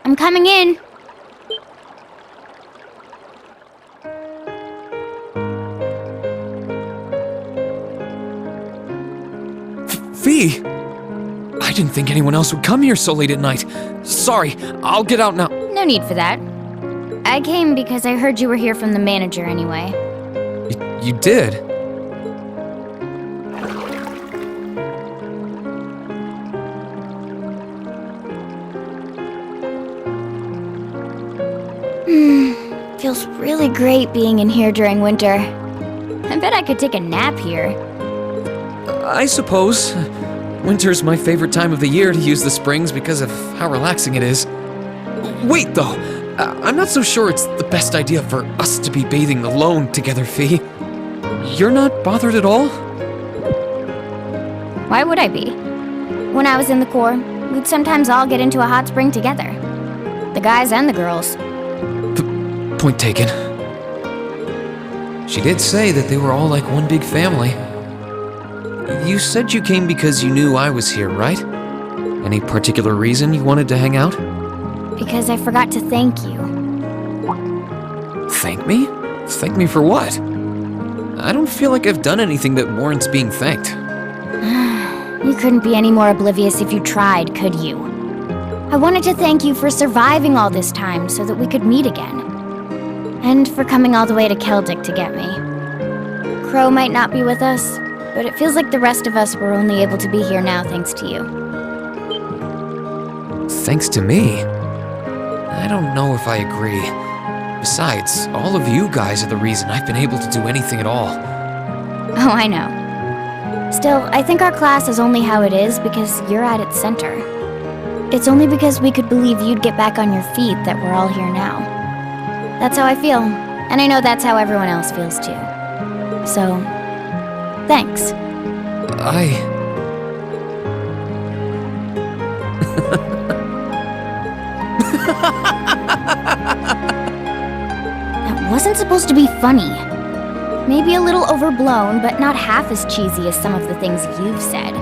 I'm coming in. Fie! I didn't think anyone else would come here so late at night. Sorry, I'll get out now. No need for that. I came because I heard you were here from the manager anyway. You did? Feels really great being in here during winter. I bet I could take a nap here. I suppose. Winter's my favorite time of the year to use the springs because of how relaxing it is. Wait, though. I'm not so sure it's the best idea for us to be bathing alone together, Fie. You're not bothered at all? Why would I be? When I was in the Corps, we'd sometimes all get into a hot spring together. The guys and the girls. Point taken. She did say that they were all like one big family. You said you came because you knew I was here, right? Any particular reason you wanted to hang out? Because I forgot to thank you. Thank me? Thank me for what? I don't feel like I've done anything that warrants being thanked. You couldn't be any more oblivious if you tried, could you? I wanted to thank you for surviving all this time so that we could meet again. And for coming all the way to Celtic to get me. Crow might not be with us, but it feels like the rest of us were only able to be here now thanks to you. Thanks to me? I don't know if I agree. Besides, all of you guys are the reason I've been able to do anything at all. Oh, I know. Still, I think our class is only how it is because you're at its center. It's only because we could believe you'd get back on your feet that we're all here now. That's how I feel, and I know that's how everyone else feels too. So, thanks. wasn't supposed to be funny. Maybe a little overblown, but not half as cheesy as some of the things you've said.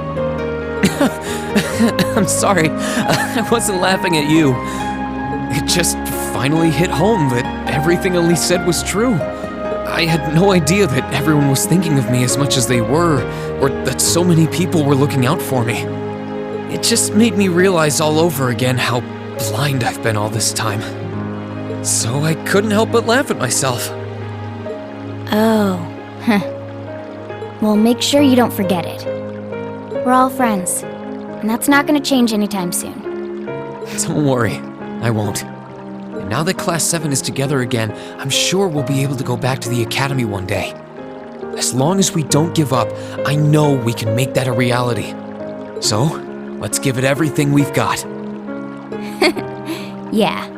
I'm sorry. I wasn't laughing at you. It just finally hit home that everything Elise said was true. I had no idea that everyone was thinking of me as much as they were, or that so many people were looking out for me. It just made me realize all over again how blind I've been all this time. So I couldn't help but laugh at myself. Oh. Well, make sure you don't forget it. We're all friends, and that's not gonna change anytime soon. Don't worry, I won't. And now that Class 7 is together again, I'm sure we'll be able to go back to the Academy one day. As long as we don't give up, I know we can make that a reality. So, let's give it everything we've got. Yeah.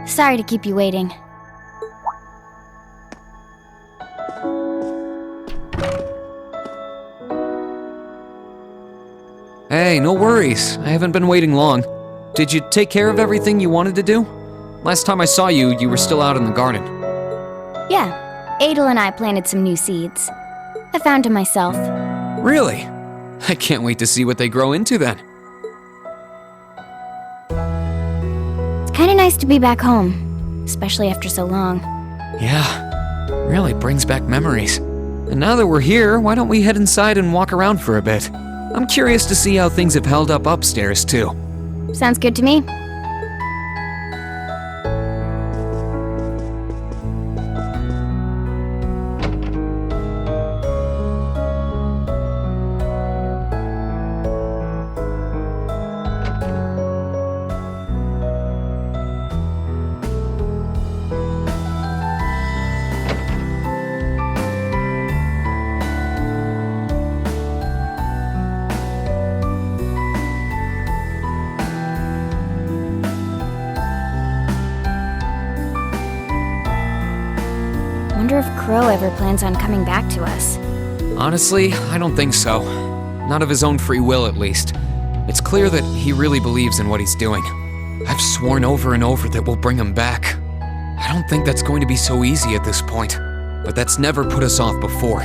Sorry to keep you waiting. Hey, no worries. I haven't been waiting long. Did you take care of everything you wanted to do? Last time I saw you, you were still out in the garden. Yeah, Adel and I planted some new seeds. I found them myself. Really? I can't wait to see what they grow into then. It's kinda nice to be back home, especially after so long. Yeah, really brings back memories. And now that we're here, why don't we head inside and walk around for a bit? I'm curious to see how things have held up upstairs, too. Sounds good to me. Wonder if Crow ever plans on coming back to us. Honestly, I don't think so. Not of his own free will, at least. It's clear that he really believes in what he's doing. I've sworn over and over that we'll bring him back. I don't think that's going to be so easy at this point, but that's never put us off before.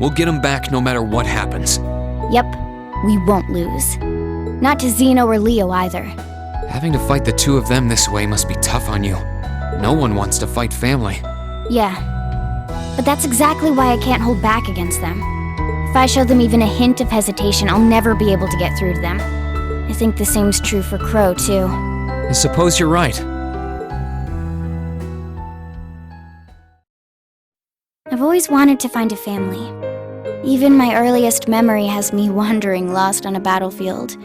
We'll get him back no matter what happens. Yep, we won't lose. Not to Zeno or Leo either. Having to fight the two of them this way must be tough on you. No one wants to fight family. Yeah, but that's exactly why I can't hold back against them. If I show them even a hint of hesitation, I'll never be able to get through to them. I think the same's true for Crow, too. I suppose you're right. I've always wanted to find a family. Even my earliest memory has me wandering lost on a battlefield,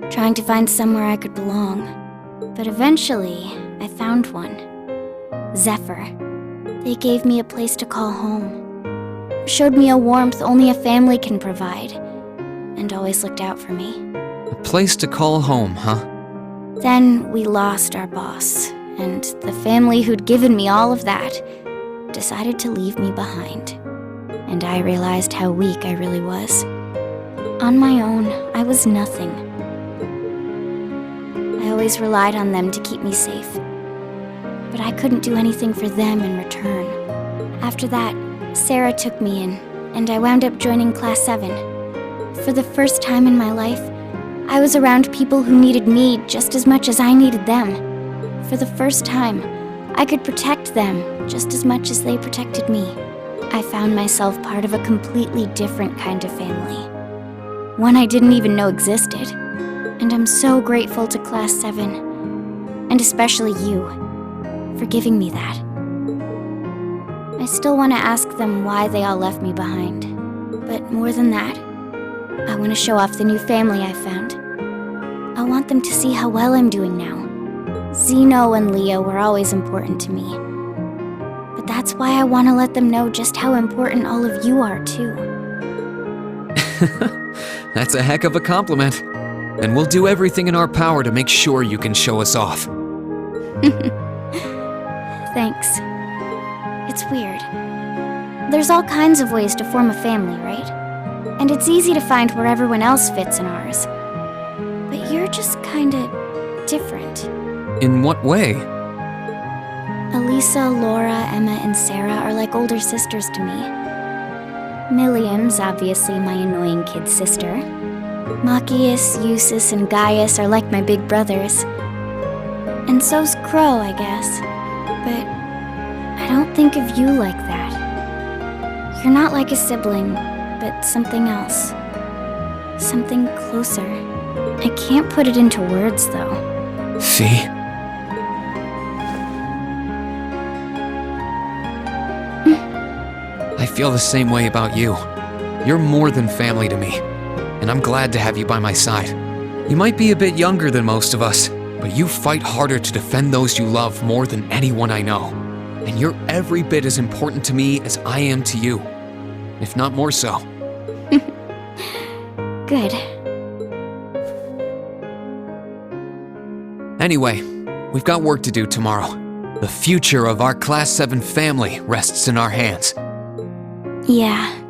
trying to find somewhere I could belong. But eventually, I found one. Zephyr. They gave me a place to call home. Showed me a warmth only a family can provide, and always looked out for me. A place to call home, huh? Then we lost our boss, and the family who'd given me all of that decided to leave me behind. And I realized how weak I really was. On my own, I was nothing. I always relied on them to keep me safe. But I couldn't do anything for them in return. After that, Sarah took me in, and I wound up joining Class 7. For the first time in my life, I was around people who needed me just as much as I needed them. For the first time, I could protect them just as much as they protected me. I found myself part of a completely different kind of family. One I didn't even know existed. And I'm so grateful to Class 7, and especially you, for giving me that. I still want to ask them why they all left me behind. But more than that, I want to show off the new family I found. I want them to see how well I'm doing now. Zeno and Leo were always important to me. But that's why I want to let them know just how important all of you are, too. That's a heck of a compliment. And we'll do everything in our power to make sure you can show us off. Thanks. It's weird. There's all kinds of ways to form a family, right? And it's easy to find where everyone else fits in ours. But you're just kinda different. In what way? Elisa, Laura, Emma, and Sarah are like older sisters to me. Milliam's obviously my annoying kid sister. Machias, Eustace, and Gaius are like my big brothers. And so's Crow, I guess. But I don't think of you like that. You're not like a sibling, but something else. Something closer. I can't put it into words, though. Fie? I feel the same way about you. You're more than family to me, and I'm glad to have you by my side. You might be a bit younger than most of us, but you fight harder to defend those you love more than anyone I know. And you're every bit as important to me as I am to you, if not more so. Good. Anyway, we've got work to do tomorrow. The future of our Class 7 family rests in our hands. Yeah.